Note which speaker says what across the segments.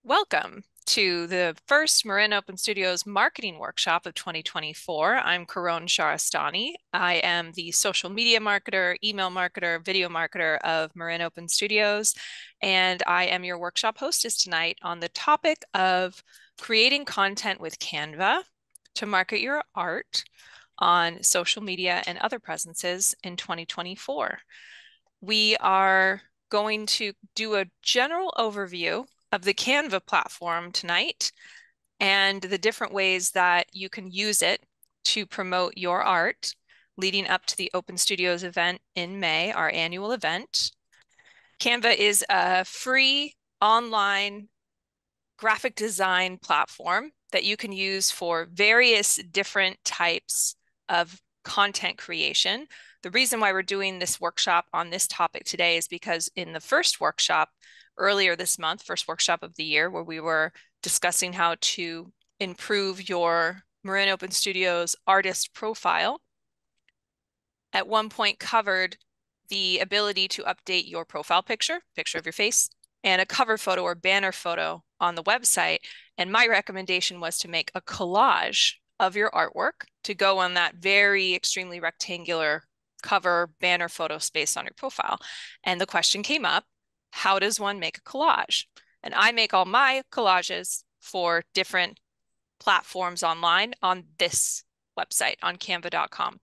Speaker 1: Welcome to the first Marin Open Studios marketing workshop of 2024. I'm Caron Shahrestani. I am the social media marketer, email marketer, video marketer of Marin Open Studios, and I am your workshop hostess tonight on the topic of creating content with Canva to market your art on social media and other presences in 2024. We are going to do a general overview of the Canva platform tonight and the different ways that you can use it to promote your art leading up to the Open Studios event in May, our annual event. Canva is a free online graphic design platform that you can use for various different types of content creation. The reason why we're doing this workshop on this topic today is because in the first workshop earlier this month, first workshop of the year, where we were discussing how to improve your Marin Open Studios artist profile, at one point covered the ability to update your profile picture of your face, and a cover photo or banner photo on the website. And my recommendation was to make a collage of your artwork to go on that very extremely rectangular cover banner photo space on your profile. And the question came up, how does one make a collage? And I make all my collages for different platforms online on this website, on canva.com.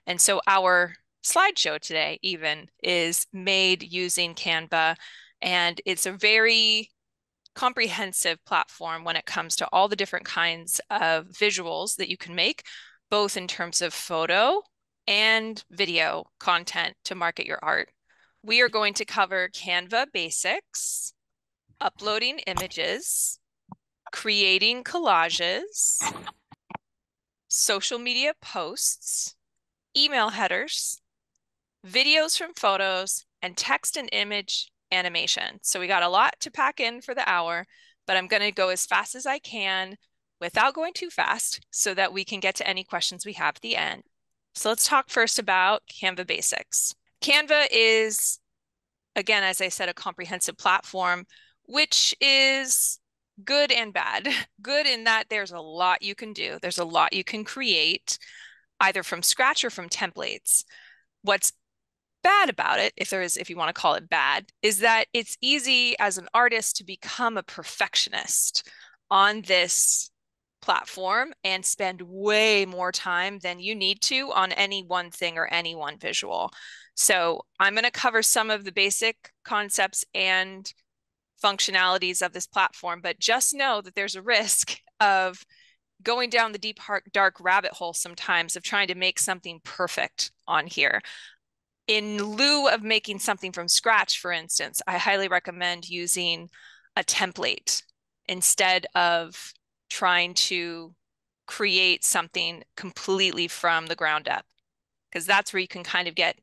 Speaker 1: And so our slideshow today even is made using Canva, and it's a very comprehensive platform when it comes to all the different kinds of visuals that you can make, both in terms of photo and video content to market your art. We are going to cover Canva basics, uploading images, creating collages, social media posts, email headers, videos from photos, and text and image animation. So we got a lot to pack in for the hour, but I'm going to go as fast as I can without going too fast so that we can get to any questions we have at the end. So let's talk first about Canva basics. Canva is, again, as I said, a comprehensive platform, which is good and bad. Good in that there's a lot you can do. There's a lot you can create, either from scratch or from templates. What's bad about it, if you want to call it bad, is that it's easy as an artist to become a perfectionist on this platform and spend way more time than you need to on any one thing or any one visual. So I'm going to cover some of the basic concepts and functionalities of this platform, but just know that there's a risk of going down the deep, dark rabbit hole sometimes of trying to make something perfect on here. In lieu of making something from scratch, for instance, I highly recommend using a template instead of trying to create something completely from the ground up, because that's where you can kind of get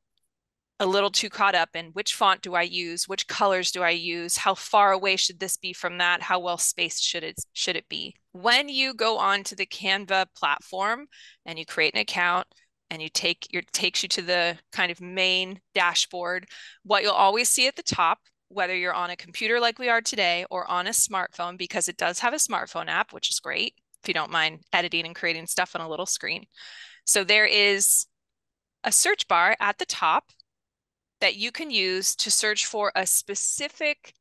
Speaker 1: a little too caught up in which font do I use, which colors do I use, how far away should this be from that, how well spaced should it be. When you go onto the Canva platform and you create an account, and takes you to the kind of main dashboard, what you'll always see at the top, whether you're on a computer like we are today or on a smartphone, because it does have a smartphone app, which is great if you don't mind editing and creating stuff on a little screen. So there is a search bar at the top that you can use to search for a specific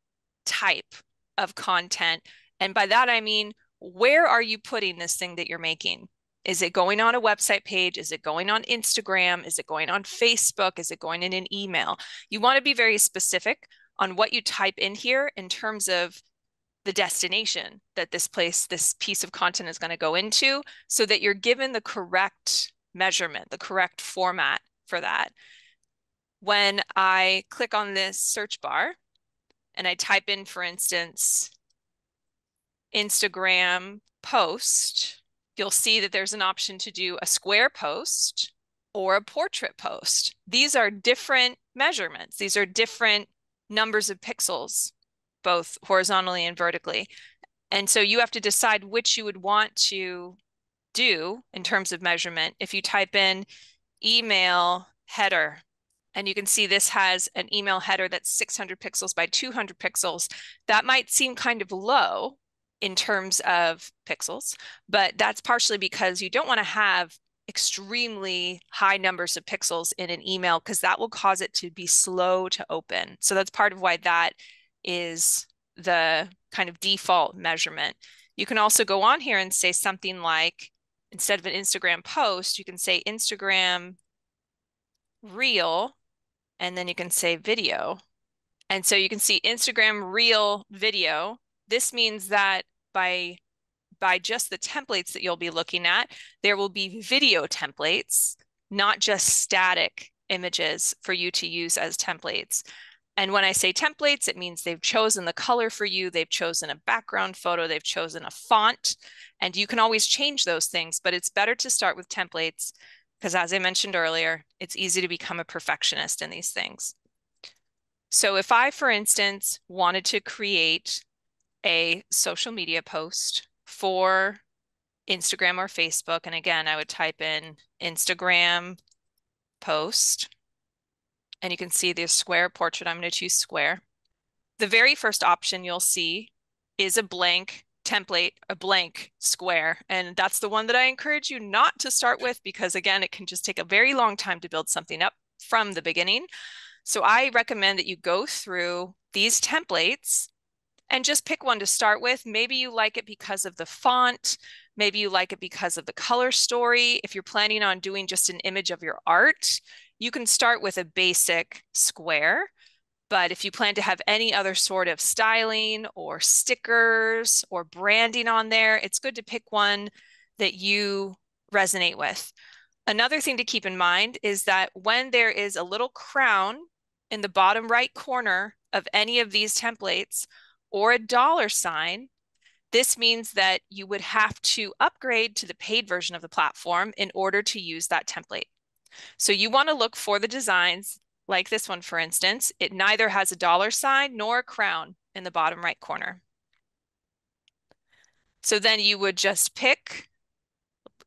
Speaker 1: type of content. And by that, I mean, where are you putting this thing that you're making? Is it going on a website page? Is it going on Instagram? Is it going on Facebook? Is it going in an email? You want to be very specific on what you type in here in terms of the destination that this piece of content is going to go into, so that you're given the correct measurement, the correct format for that. When I click on this search bar and I type in, for instance, Instagram post, you'll see that there's an option to do a square post or a portrait post. These are different measurements. These are different numbers of pixels, both horizontally and vertically. And so you have to decide which you would want to do in terms of measurement. If you type in email header And you can see this has an email header that's 600 pixels by 200 pixels. That might seem kind of low in terms of pixels, but that's partially because you don't want to have extremely high numbers of pixels in an email because that will cause it to be slow to open. So that's part of why that is the kind of default measurement. You can also go on here and say something like, instead of an Instagram post, you can say Instagram Reel, and then you can say video. And so you can see Instagram Reel video. This means that by just the templates that you'll be looking at, there will be video templates, not just static images for you to use as templates. And when I say templates, it means they've chosen the color for you, they've chosen a background photo, they've chosen a font, and you can always change those things, but it's better to start with templates because, as I mentioned earlier, it's easy to become a perfectionist in these things. So if I, for instance, wanted to create a social media post for Instagram or Facebook, and again, I would type in Instagram post, and you can see the square portrait. I'm going to choose square. The very first option you'll see is a blank template, a blank square. And that's the one that I encourage you not to start with because, again, it can just take a very long time to build something up from the beginning. So I recommend that you go through these templates and just pick one to start with. Maybe you like it because of the font. Maybe you like it because of the color story. If you're planning on doing just an image of your art, you can start with a basic square. But if you plan to have any other sort of styling or stickers or branding on there, it's good to pick one that you resonate with. Another thing to keep in mind is that when there is a little crown in the bottom right corner of any of these templates or a dollar sign, this means that you would have to upgrade to the paid version of the platform in order to use that template. So you want to look for the designs like this one, for instance. It neither has a dollar sign nor a crown in the bottom right corner. So then you would just pick,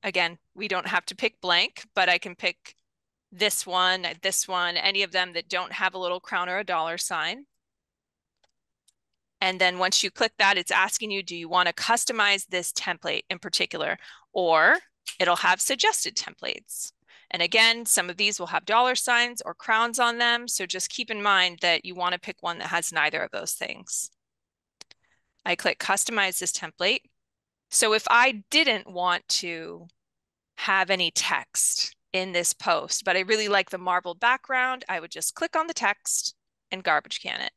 Speaker 1: again, we don't have to pick blank, but I can pick this one, any of them that don't have a little crown or a dollar sign. And then once you click that, it's asking you, do you want to customize this template in particular? Or it'll have suggested templates. And again, some of these will have dollar signs or crowns on them. So just keep in mind that you want to pick one that has neither of those things. I click customize this template. So if I didn't want to have any text in this post, but I really like the marbled background, I would just click on the text and garbage can it.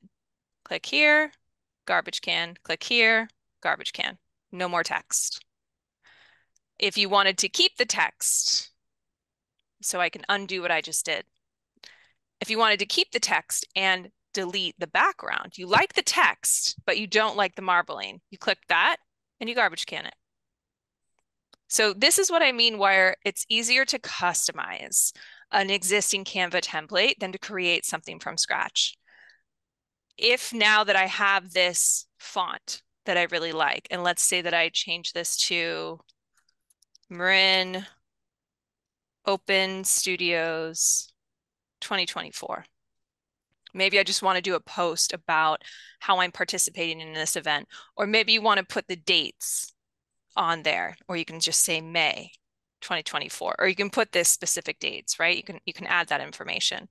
Speaker 1: Click here, garbage can, click here, garbage can. No more text. If you wanted to keep the text, so I can undo what I just did. If you wanted to keep the text and delete the background, you like the text, but you don't like the marbling, you click that and you garbage can it. So this is what I mean where it's easier to customize an existing Canva template than to create something from scratch. If now that I have this font that I really like, and let's say that I change this to Marin Open Studios 2024. Maybe I just want to do a post about how I'm participating in this event, or maybe you want to put the dates on there, or you can just say May 2024, or you can put this specific dates, right? You can add that information.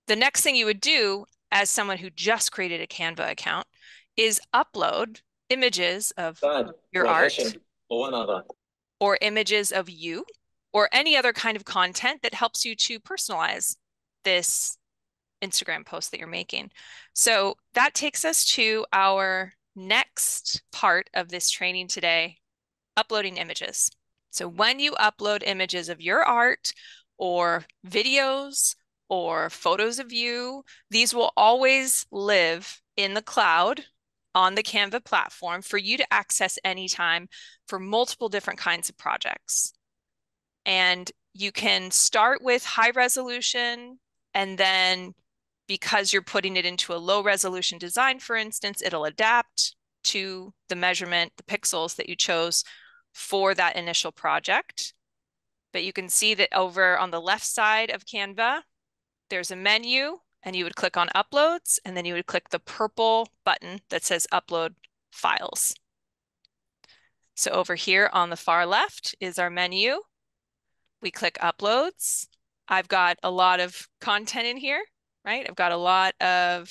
Speaker 1: The next thing you would do as someone who just created a Canva account is upload images of your art or images of you or any other kind of content that helps you to personalize this Instagram post that you're making. So that takes us to our next part of this training today, uploading images. So when you upload images of your art or videos or photos of you, these will always live in the cloud on the Canva platform for you to access anytime for multiple different kinds of projects. And you can start with high resolution, and then because you're putting it into a low resolution design, for instance, it'll adapt to the measurement, the pixels that you chose for that initial project. But you can see that over on the left side of Canva, there's a menu, and you would click on Uploads, and then you would click the purple button that says Upload Files. So over here on the far left is our menu. We click Uploads. I've got a lot of content in here, right? I've got a lot of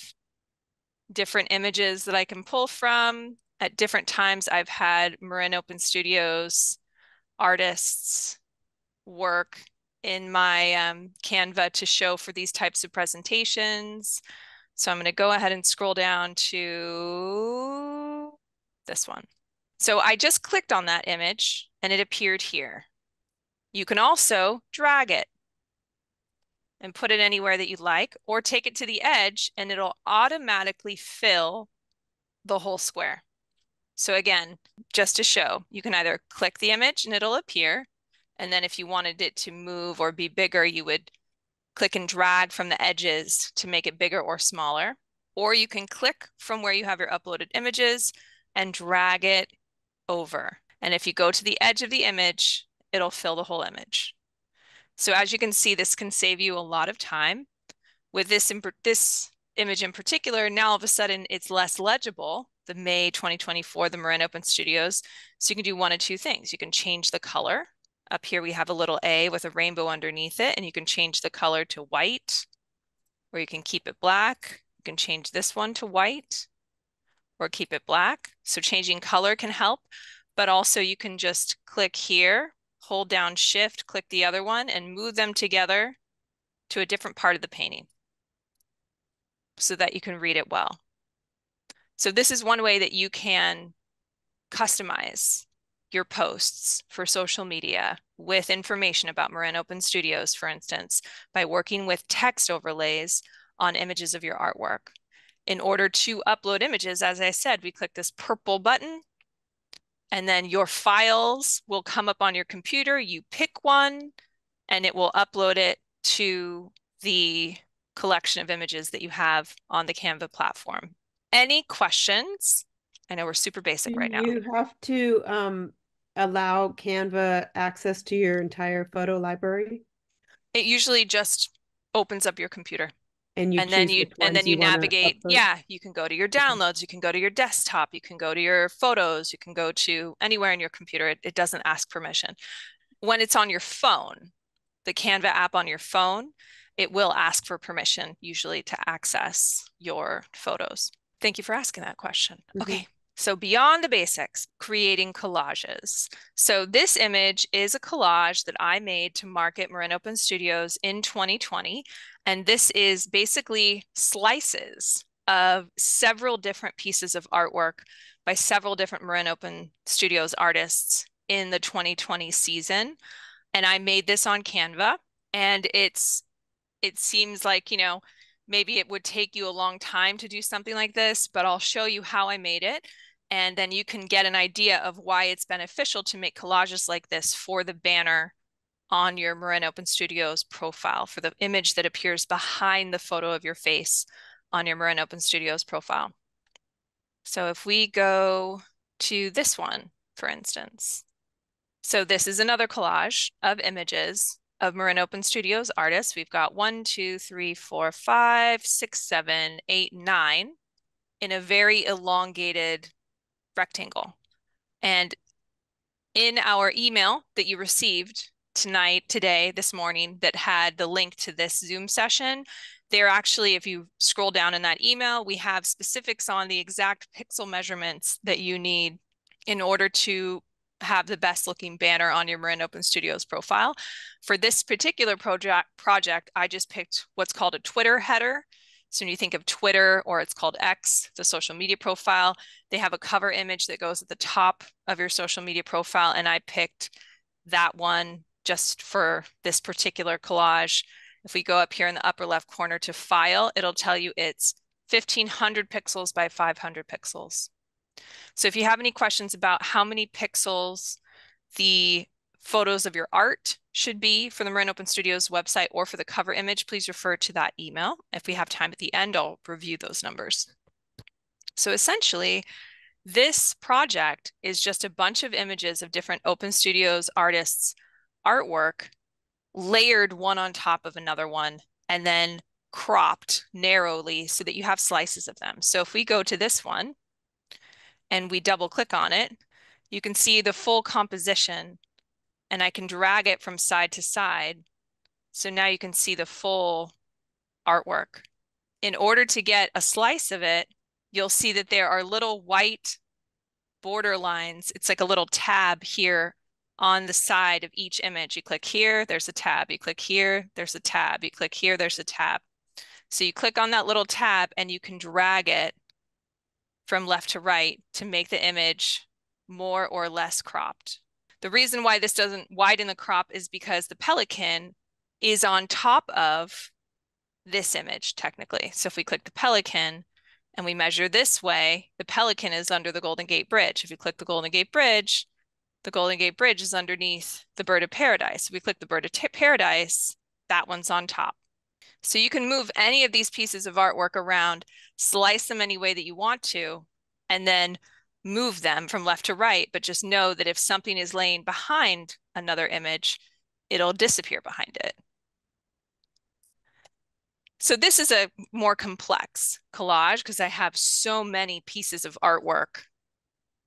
Speaker 1: different images that I can pull from. At different times, I've had Marin Open Studios artists work in my Canva to show for these types of presentations. So I'm going to go ahead and scroll down to this one. So I just clicked on that image and it appeared here. You can also drag it and put it anywhere that you'd like, or take it to the edge and it'll automatically fill the whole square. So again, just to show, you can either click the image and it'll appear, and then if you wanted it to move or be bigger, you would click and drag from the edges to make it bigger or smaller. Or you can click from where you have your uploaded images and drag it over. And if you go to the edge of the image, it'll fill the whole image. So as you can see, this can save you a lot of time. With this image in particular, now all of a sudden it's less legible, the May 2024, the Marin Open Studios. So you can do one of two things. You can change the color. Up here we have a little A with a rainbow underneath it, and you can change the color to white, or you can keep it black. You can change this one to white, or keep it black. So changing color can help, but also you can just click here, hold down Shift, click the other one, and move them together to a different part of the painting so that you can read it well. So this is one way that you can customize your posts for social media with information about Marin Open Studios, for instance, by working with text overlays on images of your artwork. In order to upload images, as I said, we click this purple button, and then your files will come up on your computer. You pick one, and it will upload it to the collection of images that you have on the Canva platform. Any questions? I know we're super basic right now.
Speaker 2: You have to allow Canva access to your entire photo library,
Speaker 1: It usually just opens up your computer.
Speaker 2: and you choose which
Speaker 1: And then
Speaker 2: ones
Speaker 1: you
Speaker 2: you want to
Speaker 1: navigate.
Speaker 2: upload.
Speaker 1: Yeah, you can go to your
Speaker 2: Okay.
Speaker 1: downloads, you can go to your desktop, you can go to your photos, you can go to anywhere in your computer. It doesn't ask permission. When it's on your phone, the Canva app on your phone, it will ask for permission usually to access your photos. Thank you for asking that question. Okay, so beyond the basics, creating collages. So this image is a collage that I made to market Marin Open Studios in 2020. And this is basically slices of several different pieces of artwork by several different Marin Open Studios artists in the 2020 season. And I made this on Canva, and it seems like, maybe it would take you a long time to do something like this, but I'll show you how I made it. And then you can get an idea of why it's beneficial to make collages like this for the banner on your Marin Open Studios profile, for the image that appears behind the photo of your face on your Marin Open Studios profile. So if we go to this one, for instance. So this is another collage of images of Marin Open Studios artists. We've got 1, 2, 3, 4, 5, 6, 7, 8, 9 in a very elongated rectangle. And in our email that you received today, this morning, that had the link to this Zoom session, there actually, if you scroll down in that email, we have specifics on the exact pixel measurements that you need in order to have the best looking banner on your Marin Open Studios profile. For this particular project, I just picked what's called a Twitter header. So when you think of Twitter, or it's called X, the social media profile, they have a cover image that goes at the top of your social media profile. And I picked that one just for this particular collage. If we go up here in the upper left corner to file, it'll tell you it's 1500 pixels by 500 pixels. So if you have any questions about how many pixels the photos of your art should be for the Marin Open Studios website or for the cover image, please refer to that email. If we have time at the end, I'll review those numbers. So essentially, this project is just a bunch of images of different Open Studios artists' artwork layered one on top of another one, and then cropped narrowly so that you have slices of them. So if we go to this one and we double click on it, you can see the full composition, and I can drag it from side to side. So now you can see the full artwork. In order to get a slice of it, you'll see that there are little white border lines. It's like a little tab here on the side of each image. You click here, there's a tab. You click here, there's a tab. You click here, there's a tab. So you click on that little tab and you can drag it from left to right to make the image more or less cropped. The reason why this doesn't widen the crop is because the pelican is on top of this image technically. So if we click the pelican and we measure this way, the pelican is under the Golden Gate Bridge. If you click the Golden Gate Bridge, the Golden Gate Bridge is underneath the Bird of Paradise. If we click the Bird of Paradise, that one's on top. So you can move any of these pieces of artwork around, slice them any way that you want to, and then move them from left to right. But just know that if something is laying behind another image, it'll disappear behind it. So this is a more complex collage because I have so many pieces of artwork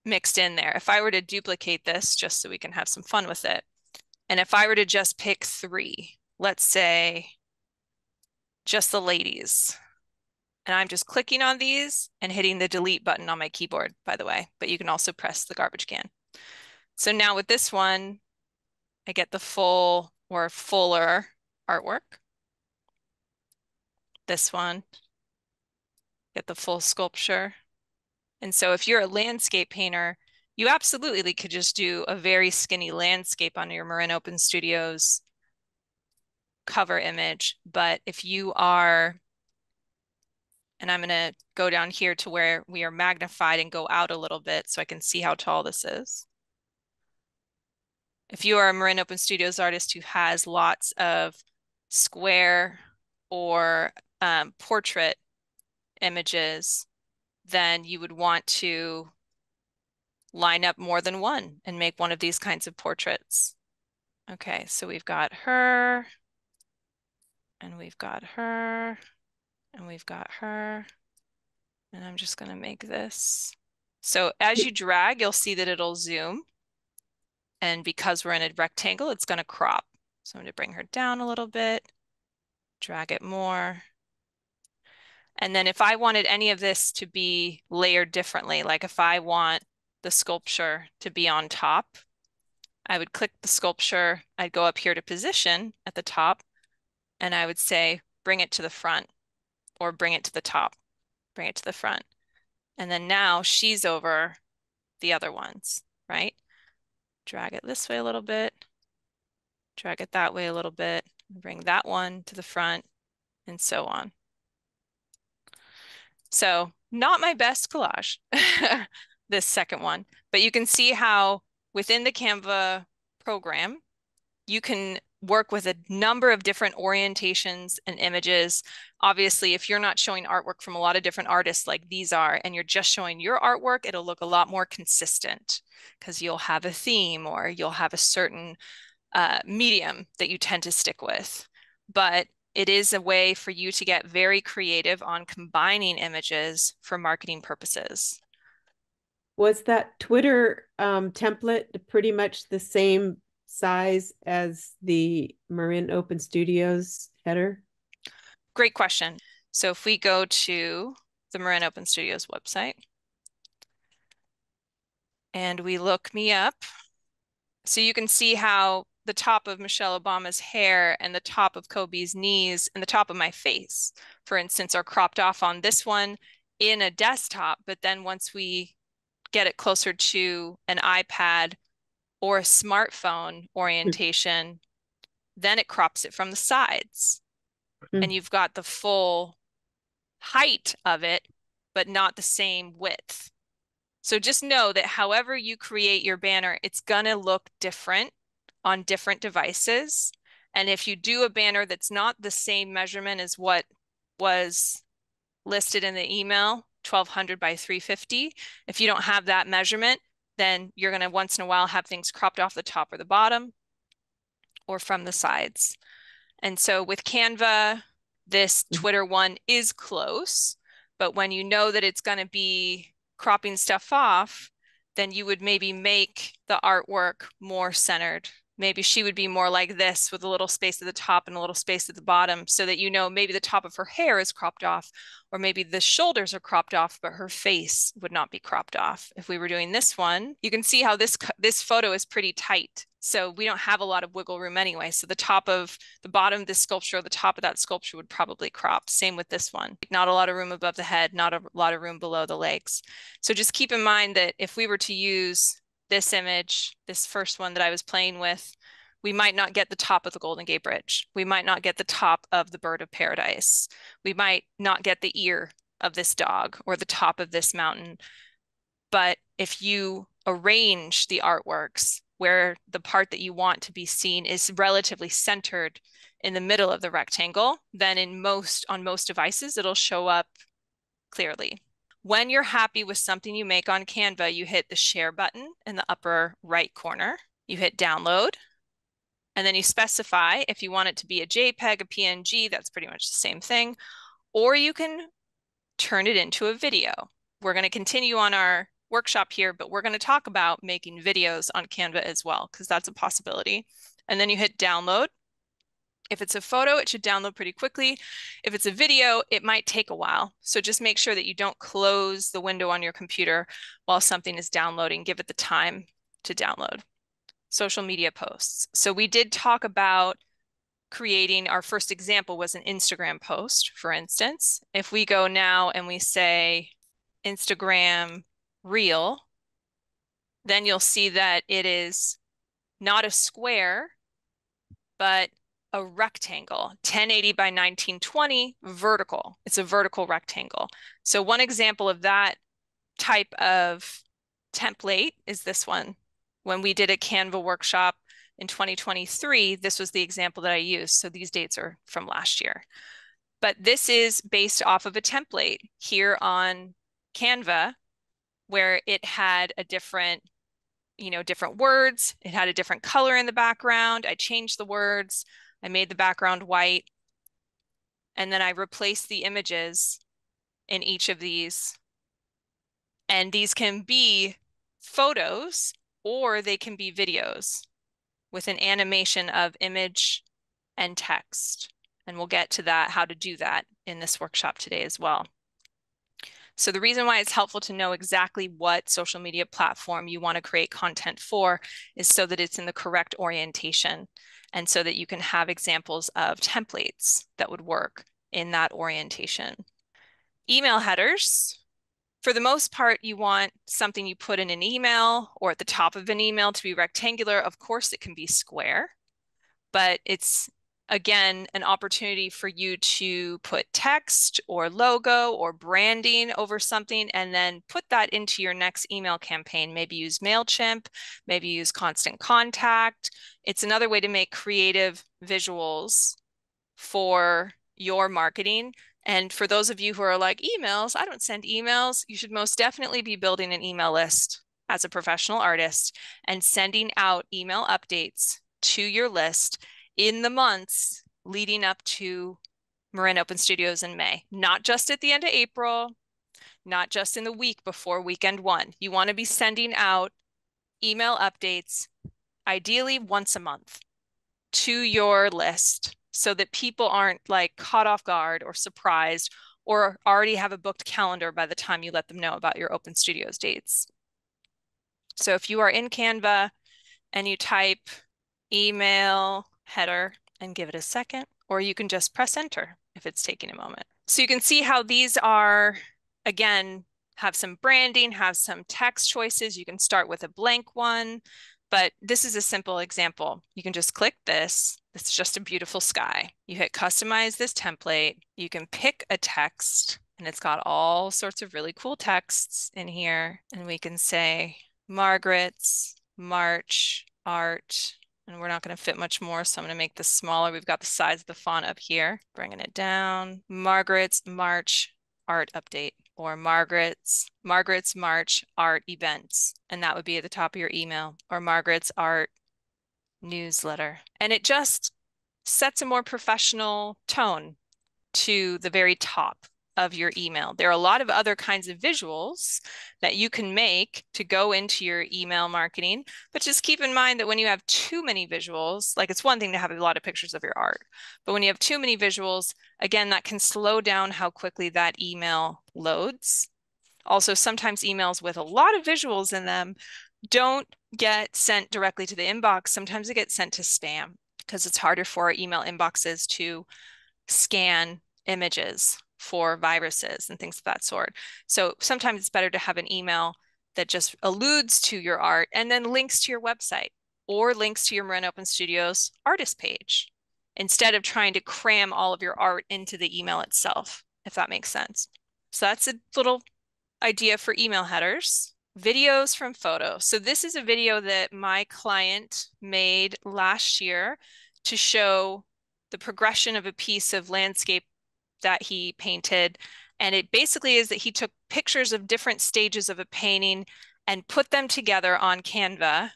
Speaker 1: mixed in there. If I were to duplicate this just so we can have some fun with it, and if I were to just pick 3, let's say just the ladies, and I'm just clicking on these and hitting the delete button on my keyboard, by the way, but you can also press the garbage can. So now with this one, I get the full or fuller artwork. This one, get the full sculpture. And so if you're a landscape painter, you absolutely could just do a very skinny landscape on your Marin Open Studios cover image. But if you are, and I'm going to go down here to where we are magnified and go out a little bit so I can see how tall this is. If you are a Marin Open Studios artist who has lots of square or portrait images, then you would want to line up more than one and make one of these kinds of portraits. Okay, so we've got her, and we've got her, and we've got her, and I'm just gonna make this. So as you drag, you'll see that it'll zoom, and because we're in a rectangle, it's gonna crop. So I'm gonna bring her down a little bit, drag it more. And then if I wanted any of this to be layered differently, like if I want the sculpture to be on top, I would click the sculpture, I'd go up here to position at the top, and I would say, bring it to the front, or bring it to the top, bring it to the front. And then now she's over the other ones, right? Drag it this way a little bit, drag it that way a little bit, bring that one to the front, and so on. So not my best collage, this second one, but you can see how within the Canva program, you can work with a number of different orientations and images. Obviously, if you're not showing artwork from a lot of different artists like these are, and you're just showing your artwork, it'll look a lot more consistent because you'll have a theme or you'll have a certain medium that you tend to stick with. But it is a way for you to get very creative on combining images for marketing purposes.
Speaker 2: Was that Twitter template pretty much the same size as the Marin Open Studios header?
Speaker 1: Great question. So if we go to the Marin Open Studios website and we look me up, so you can see how the top of Michelle Obama's hair and the top of Kobe's knees and the top of my face, for instance, are cropped off on this one in a desktop. But then once we get it closer to an iPad or a smartphone orientation, then it crops it from the sides. And you've got the full height of it, but not the same width. So just know that however you create your banner, it's gonna look different on different devices. And if you do a banner that's not the same measurement as what was listed in the email, 1200 by 350, if you don't have that measurement, then you're gonna once in a while have things cropped off the top or the bottom or from the sides. And so with Canva, This Twitter one is close, but when you know that it's going to be cropping stuff off, then you would maybe make the artwork more centered. Maybe she would be more like this with a little space at the top and a little space at the bottom, so that you know maybe the top of her hair is cropped off, or maybe the shoulders are cropped off, but her face would not be cropped off. If we were doing this one, you can see how this photo is pretty tight. So we don't have a lot of wiggle room anyway. So the bottom of this sculpture, or the top of that sculpture would probably crop. Same with this one. Not a lot of room above the head, not a lot of room below the legs. So just keep in mind that if we were to use this image, this first one that I was playing with, we might not get the top of the Golden Gate Bridge. We might not get the top of the Bird of Paradise. We might not get the ear of this dog or the top of this mountain. But if you arrange the artworks where the part that you want to be seen is relatively centered in the middle of the rectangle, then on most devices, it'll show up clearly. When you're happy with something you make on Canva, you hit the share button in the upper right corner. You hit download, and then you specify if you want it to be a JPEG, a PNG, that's pretty much the same thing, or you can turn it into a video. We're going to continue on our workshop here, but we're going to talk about making videos on Canva as well, because that's a possibility. And then you hit download. If it's a photo, it should download pretty quickly. If it's a video, it might take a while. So just make sure that you don't close the window on your computer while something is downloading. Give it the time to download. Social media posts. So we did talk about creating, our first example was an Instagram post, for instance. If we go now and we say Instagram Reel, then you'll see that it is not a square, but a rectangle, 1080 by 1920 vertical. It's a vertical rectangle. So one example of that type of template is this one. When we did a Canva workshop in 2023, this was the example that I used. So these dates are from last year. But this is based off of a template here on Canva, where it had a different words. It had a different color in the background. I changed the words. I made the background white. And then I replaced the images in each of these. And these can be photos or they can be videos with an animation of image and text. And we'll get to that, how to do that in this workshop today as well. So the reason why it's helpful to know exactly what social media platform you want to create content for is so that it's in the correct orientation and so that you can have examples of templates that would work in that orientation. Email headers. For the most part, you want something you put in an email or at the top of an email to be rectangular. Of course, it can be square, but it's, again, an opportunity for you to put text or logo or branding over something and then put that into your next email campaign. Maybe use MailChimp, maybe use Constant Contact. It's another way to make creative visuals for your marketing. And for those of you who are like, emails, I don't send emails, you should most definitely be building an email list as a professional artist and sending out email updates to your list in the months leading up to Marin Open Studios in May, not just at the end of April, not just in the week before weekend one. You want to be sending out email updates, ideally once a month, to your list so that people aren't like caught off guard or surprised or already have a booked calendar by the time you let them know about your Open Studios dates. So if you are in Canva and you type email header and give it a second, or you can just press enter if it's taking a moment. So you can see how these are, again, have some branding, have some text choices. You can start with a blank one, but this is a simple example. You can just click this. It's just a beautiful sky. You hit customize this template. You can pick a text, and it's got all sorts of really cool texts in here. And we can say Margaret's March art. And we're not going to fit much more, so I'm going to make this smaller. We've got the size of the font up here. Bringing it down. Margaret's March art update, or Margaret's March art events. And that would be at the top of your email, or Margaret's art newsletter. And it just sets a more professional tone to the very top of your email. There are a lot of other kinds of visuals that you can make to go into your email marketing, but just keep in mind that when you have too many visuals, like it's one thing to have a lot of pictures of your art, but when you have too many visuals, again, that can slow down how quickly that email loads. Also, sometimes emails with a lot of visuals in them don't get sent directly to the inbox. Sometimes they get sent to spam because it's harder for our email inboxes to scan images for viruses and things of that sort. So sometimes it's better to have an email that just alludes to your art and then links to your website or links to your Marin Open Studios artist page instead of trying to cram all of your art into the email itself, if that makes sense. So that's a little idea for email headers. Videos from photos. So this is a video that my client made last year to show the progression of a piece of landscape that he painted. And it basically is that he took pictures of different stages of a painting and put them together on Canva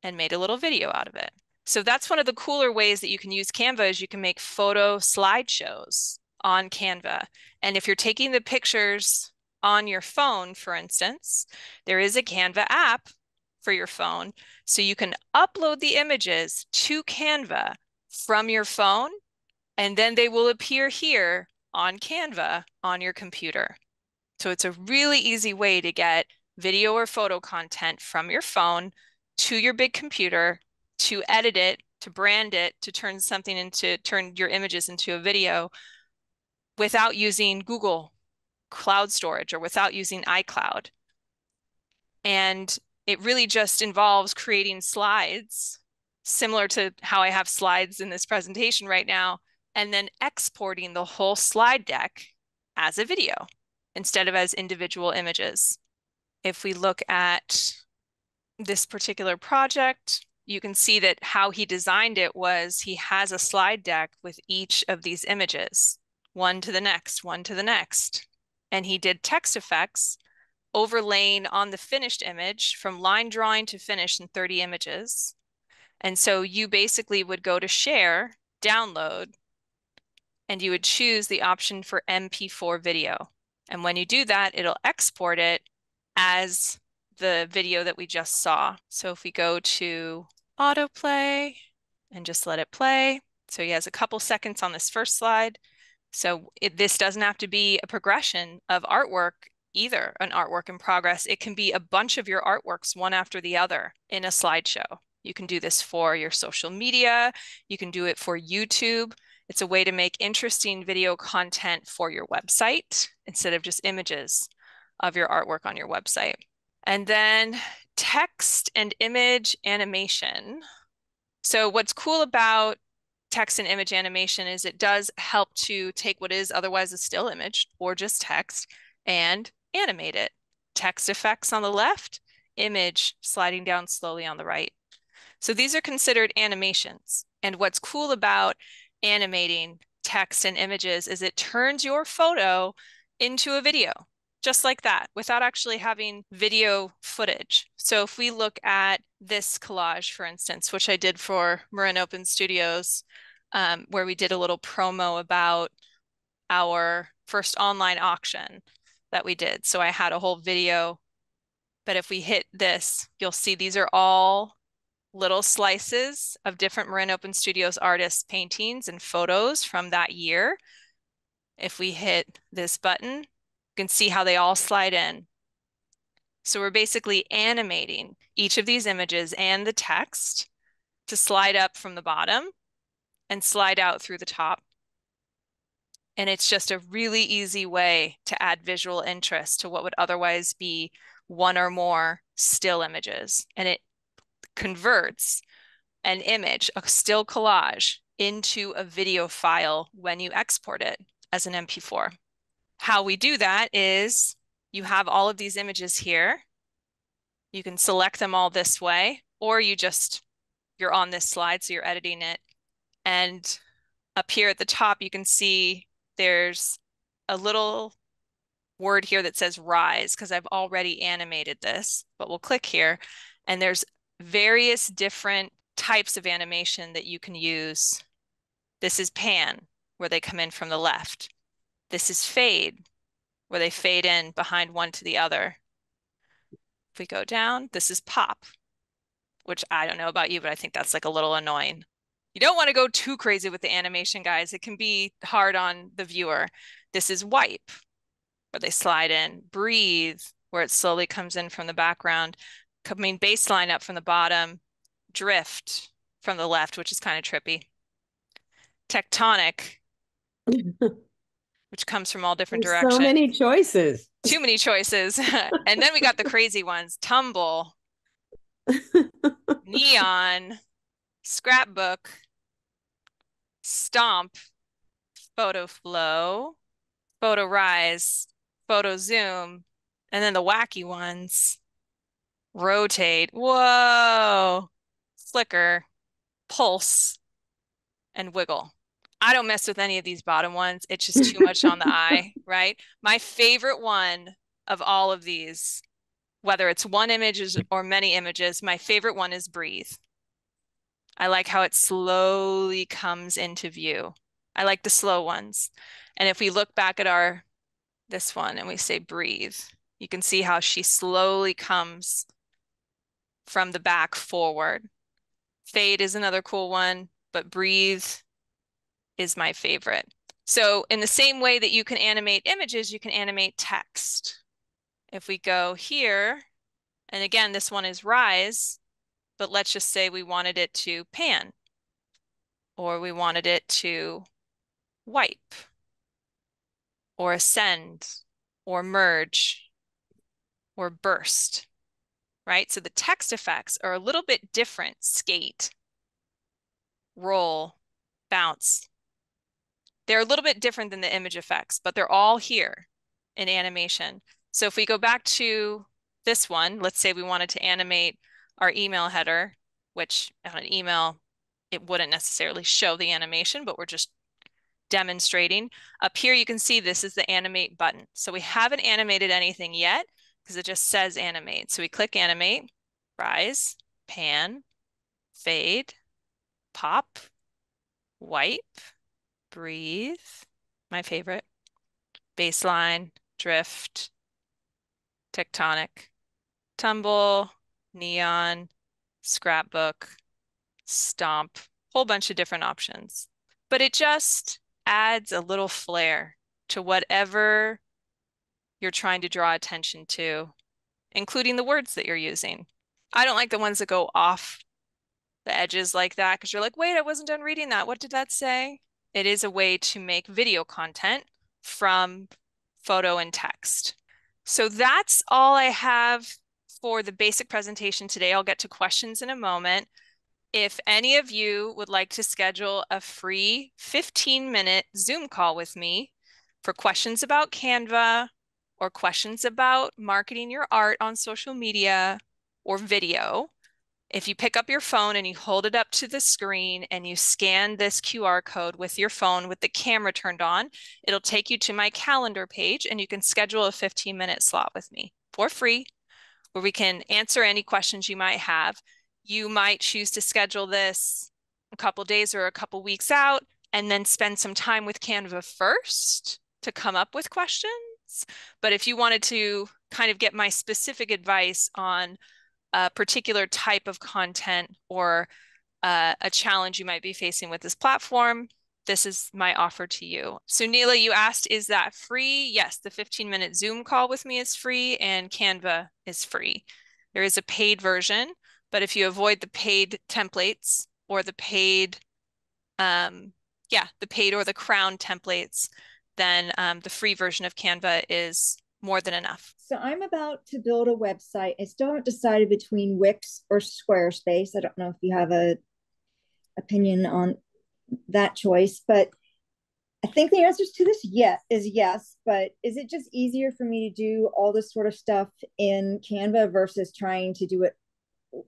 Speaker 1: and made a little video out of it. So that's one of the cooler ways that you can use Canva is you can make photo slideshows on Canva. And if you're taking the pictures on your phone, for instance, there is a Canva app for your phone. So you can upload the images to Canva from your phone, and then they will appear here on Canva on your computer. So it's a really easy way to get video or photo content from your phone to your big computer, to edit it, to brand it, to turn your images into a video without using Google Cloud storage or without using iCloud. And it really just involves creating slides, similar to how I have slides in this presentation right now, and then exporting the whole slide deck as a video instead of as individual images. If we look at this particular project, you can see that how he designed it was he has a slide deck with each of these images, one to the next, one to the next. And he did text effects overlaying on the finished image from line drawing to finish in 30 images. And so you basically would go to share, download, and you would choose the option for MP4 video. And when you do that, it'll export it as the video that we just saw. So if we go to autoplay and just let it play. So he has a couple seconds on this first slide. So this doesn't have to be a progression of artwork either, an artwork in progress. It can be a bunch of your artworks one after the other in a slideshow. You can do this for your social media. You can do it for YouTube. It's a way to make interesting video content for your website instead of just images of your artwork on your website. And then text and image animation. So what's cool about text and image animation is it does help to take what is otherwise a still image or just text and animate it. Text effects on the left, image sliding down slowly on the right. So these are considered animations. And what's cool about animating text and images is it turns your photo into a video, just like that, without actually having video footage. So if we look at this collage, for instance, which I did for Marin Open Studios, where we did a little promo about our first online auction that we did. So I had a whole video, but if we hit this, you'll see these are all little slices of different Marin Open Studios artists' paintings and photos from that year. If we hit this button, you can see how they all slide in. So we're basically animating each of these images and the text to slide up from the bottom and slide out through the top. And it's just a really easy way to add visual interest to what would otherwise be one or more still images. And it converts an image, a still collage, into a video file when you export it as an MP4. How we do that is you have all of these images here. You can select them all this way, or you're on this slide, so you're editing it. And up here at the top, you can see there's a little word here that says rise because I've already animated this, but we'll click here and there's various different types of animation that you can use. This is pan, where they come in from the left. This is fade, where they fade in behind one to the other. If we go down, this is pop, which I don't know about you, but I think that's like a little annoying. You don't want to go too crazy with the animation, guys. It can be hard on the viewer. This is wipe, where they slide in. Breathe, where it slowly comes in from the background. Coming baseline up from the bottom. Drift from the left, which is kind of trippy. Tectonic, which comes from all different
Speaker 2: There's so
Speaker 1: directions.
Speaker 2: many choices.
Speaker 1: Too many choices. And then we got the crazy ones. Tumble, neon, scrapbook, stomp, photo flow, photo rise, photo zoom, and then the wacky ones. Rotate. Whoa. Flicker, pulse, and wiggle. I don't mess with any of these bottom ones. It's just too much on the eye, right? My favorite one of all of these, whether it's one image or many images, my favorite one is breathe. I like how it slowly comes into view. I like the slow ones. And if we look back at this one and we say breathe, you can see how she slowly comes from the back forward. Fade is another cool one, but breathe is my favorite. So in the same way that you can animate images, you can animate text. If we go here, and again, this one is rise, but let's just say we wanted it to pan, or we wanted it to wipe, or ascend, or merge, or burst, right? So the text effects are a little bit different. Skate, roll, bounce. They're a little bit different than the image effects, but they're all here in animation. So if we go back to this one, let's say we wanted to animate our email header, which on an email, it wouldn't necessarily show the animation, but we're just demonstrating. Up here, you can see this is the animate button. So we haven't animated anything yet because it just says animate. So we click animate, rise, pan, fade, pop, wipe, breathe, my favorite, baseline, drift, tectonic, tumble, neon, scrapbook, stomp, whole bunch of different options. But it just adds a little flair to whatever you're trying to draw attention to, including the words that you're using. I don't like the ones that go off the edges like that because you're like, wait, I wasn't done reading that. What did that say? It is a way to make video content from photo and text. So that's all I have for the basic presentation today. I'll get to questions in a moment. If any of you would like to schedule a free 15-minute Zoom call with me for questions about Canva or questions about marketing your art on social media or video, if you pick up your phone and you hold it up to the screen and you scan this QR code with your phone with the camera turned on, it'll take you to my calendar page and you can schedule a 15-minute slot with me for free where we can answer any questions you might have. You might choose to schedule this a couple days or a couple weeks out and then spend some time with Canva first to come up with questions. But if you wanted to kind of get my specific advice on a particular type of content or a challenge you might be facing with this platform, this is my offer to you. So Neela, you asked, is that free? Yes, the 15-minute Zoom call with me is free and Canva is free. There is a paid version, but if you avoid the paid templates or the paid, the paid or the crown templates, then the free version of Canva is more than enough.
Speaker 3: So I'm about to build a website. I still haven't decided between Wix or Squarespace. I don't know if you have a opinion on that choice, but I think the answer to this is yes. But is it just easier for me to do all this sort of stuff in Canva versus trying to do it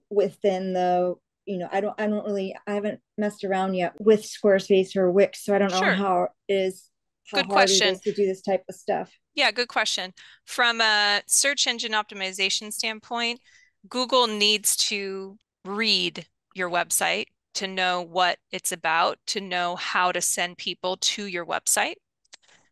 Speaker 3: within the, I haven't messed around yet with Squarespace or Wix, so I don't know
Speaker 1: Sure.
Speaker 3: how
Speaker 1: Good
Speaker 3: hard it
Speaker 1: question.
Speaker 3: is to do this type of stuff.
Speaker 1: Yeah, good question. From a search engine optimization standpoint, Google needs to read your website to know what it's about, to know how to send people to your website.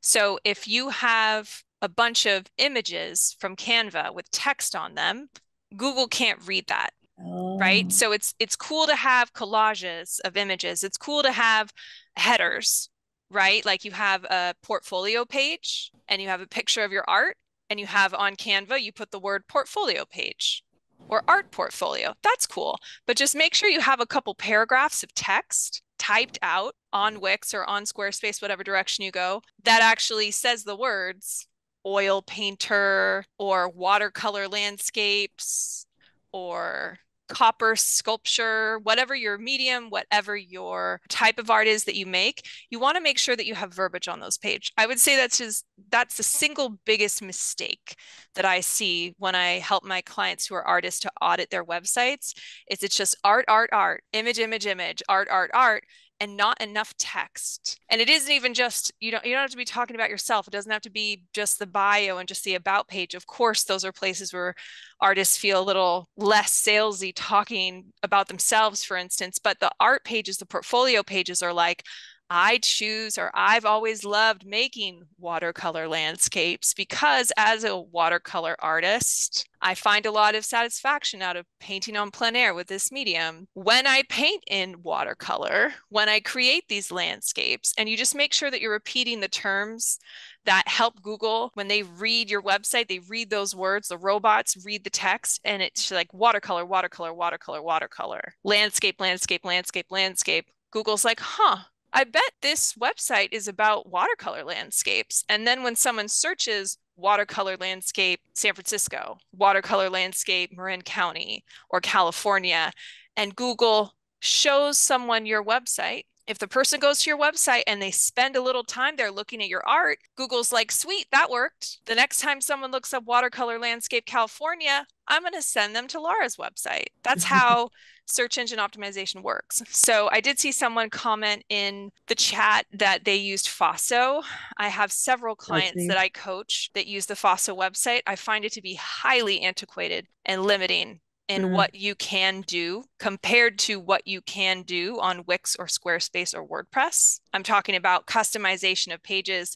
Speaker 1: So if you have a bunch of images from Canva with text on them, Google can't read that. Right? So it's cool to have collages of images. It's cool to have headers, right? Like you have a portfolio page and you have a picture of your art, and you have on Canva, you put the word portfolio page or art portfolio. That's cool. But just make sure you have a couple paragraphs of text typed out on Wix or on Squarespace, whatever direction you go, that actually says the words oil painter or watercolor landscapes or copper sculpture, whatever your medium, whatever your type of art is that you make, you want to make sure that you have verbiage on those pages. I would say that's the single biggest mistake that I see when I help my clients who are artists to audit their websites. It's just art, art, art, image, image, image, art, art, art, and not enough text. And it isn't even just, you don't have to be talking about yourself. It doesn't have to be just the bio and just the about page. Of course, those are places where artists feel a little less salesy talking about themselves, for instance. But the art pages, the portfolio pages are like, I choose, or I've always loved making watercolor landscapes because as a watercolor artist, I find a lot of satisfaction out of painting on plein air with this medium. When I paint in watercolor, when I create these landscapes, and you just make sure that you're repeating the terms that help Google when they read your website, they read those words, the robots read the text, and it's like watercolor, watercolor, watercolor, watercolor, landscape, landscape, landscape, landscape. Google's like, huh, I bet this website is about watercolor landscapes. And then when someone searches watercolor landscape San Francisco, watercolor landscape Marin County or California, and Google shows someone your website, if the person goes to your website and they spend a little time there looking at your art, Google's like, sweet, that worked. The next time someone looks up watercolor landscape California, I'm going to send them to Laura's website. That's how search engine optimization works. So I did see someone comment in the chat that they used Fosso. I have several clients that I coach that use the Fosso website. I find it to be highly antiquated and limiting in what you can do compared to what you can do on Wix or Squarespace or WordPress. I'm talking about customization of pages,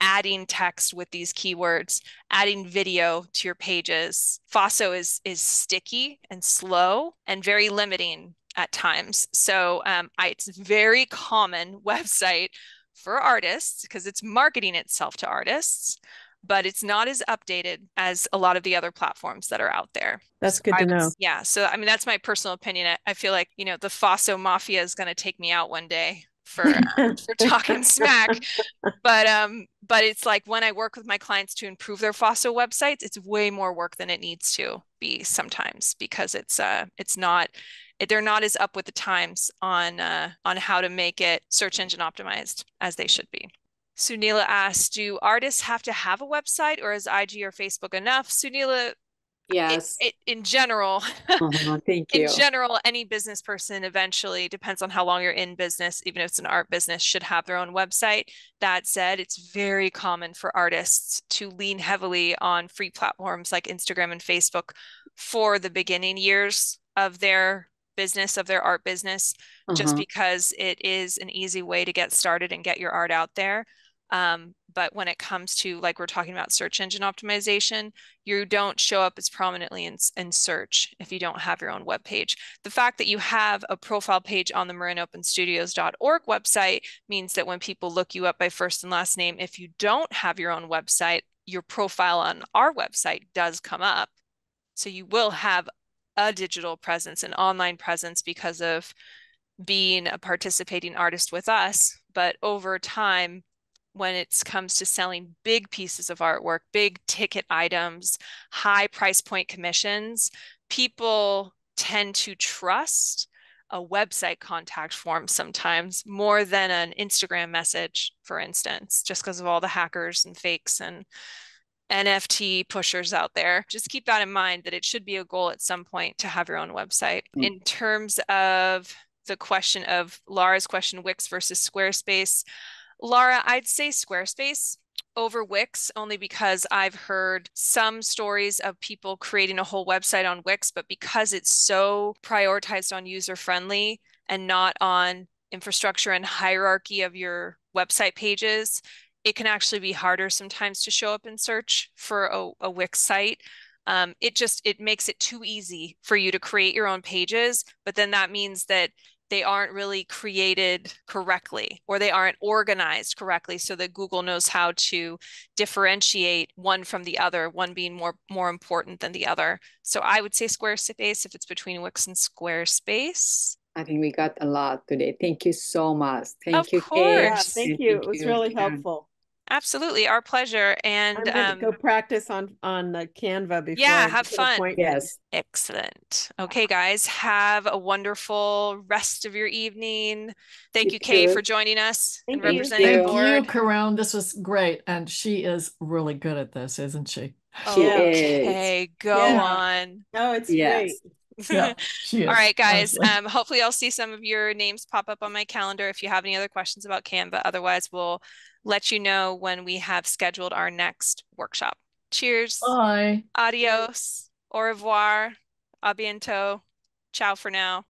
Speaker 1: adding text with these keywords, adding video to your pages. Fosso is sticky and slow and very limiting at times. So it's a very common website for artists because it's marketing itself to artists, but it's not as updated as a lot of the other platforms that are out there.
Speaker 2: That's good to know.
Speaker 1: Yeah. So, I mean, that's my personal opinion. I feel like, the Fosso Mafia is going to take me out one day for talking smack. But it's like when I work with my clients to improve their Fosso websites, it's way more work than it needs to be sometimes because they're not as up with the times on how to make it search engine optimized as they should be. Sunila asks, do artists have to have a website or is IG or Facebook enough? Sunila,
Speaker 2: yes.
Speaker 1: In general,
Speaker 2: thank you.
Speaker 1: In general, any business person eventually, depends on how long you're in business, even if it's an art business, should have their own website. That said, it's very common for artists to lean heavily on free platforms like Instagram and Facebook for the beginning years of their business, of their art business, just because it is an easy way to get started and get your art out there. But when it comes to, like we're talking about search engine optimization, you don't show up as prominently in search if you don't have your own web page. The fact that you have a profile page on the marinopenstudios.org website means that when people look you up by first and last name, if you don't have your own website, your profile on our website does come up. So you will have a digital presence, an online presence because of being a participating artist with us. But over time, when it comes to selling big pieces of artwork, big ticket items, high price point commissions, people tend to trust a website contact form sometimes more than an Instagram message, for instance, just because of all the hackers and fakes and NFT pushers out there. Just keep that in mind, that it should be a goal at some point to have your own website. In terms of the question of Laura's question, Wix versus Squarespace, Laura, I'd say Squarespace over Wix, only because I've heard some stories of people creating a whole website on Wix, but because it's so prioritized on user-friendly and not on infrastructure and hierarchy of your website pages, it can actually be harder sometimes to show up in search for a Wix site. It makes it too easy for you to create your own pages, but then that means that they aren't really created correctly, or they aren't organized correctly, so that Google knows how to differentiate one from the other, one being more important than the other. So I would say Squarespace if it's between Wix and Squarespace.
Speaker 4: I think we got a lot today. Thank you so much.
Speaker 1: Of
Speaker 4: Thank you, Kate.
Speaker 2: Yeah,
Speaker 1: course.
Speaker 2: thank
Speaker 4: And
Speaker 2: you. It was really
Speaker 4: Jan.
Speaker 2: helpful.
Speaker 1: Absolutely, our pleasure. And
Speaker 2: I'm going to go practice on the Canva before
Speaker 1: yeah,
Speaker 2: I
Speaker 1: have
Speaker 2: make an
Speaker 1: fun.
Speaker 2: appointment.
Speaker 4: Yes.
Speaker 1: Excellent. Okay, guys, have a wonderful rest of your evening. Thank
Speaker 4: You
Speaker 1: you, Kay,
Speaker 4: too.
Speaker 1: for joining us and
Speaker 2: Thank you.
Speaker 1: representing the
Speaker 5: Thank
Speaker 1: board.
Speaker 5: you, Caron. This was great. And she is really good at this, isn't she?
Speaker 4: She is.
Speaker 1: Okay, go
Speaker 2: Yeah.
Speaker 1: on.
Speaker 2: Oh, it's
Speaker 4: Yes.
Speaker 2: great.
Speaker 5: Yeah, she is.
Speaker 1: All right, guys.
Speaker 5: Honestly.
Speaker 1: Hopefully I'll see some of your names pop up on my calendar if you have any other questions about Canva. Otherwise, we'll let you know when we have scheduled our next workshop. Cheers.
Speaker 5: Bye.
Speaker 1: Adios. Au revoir. A bientôt. Ciao for now.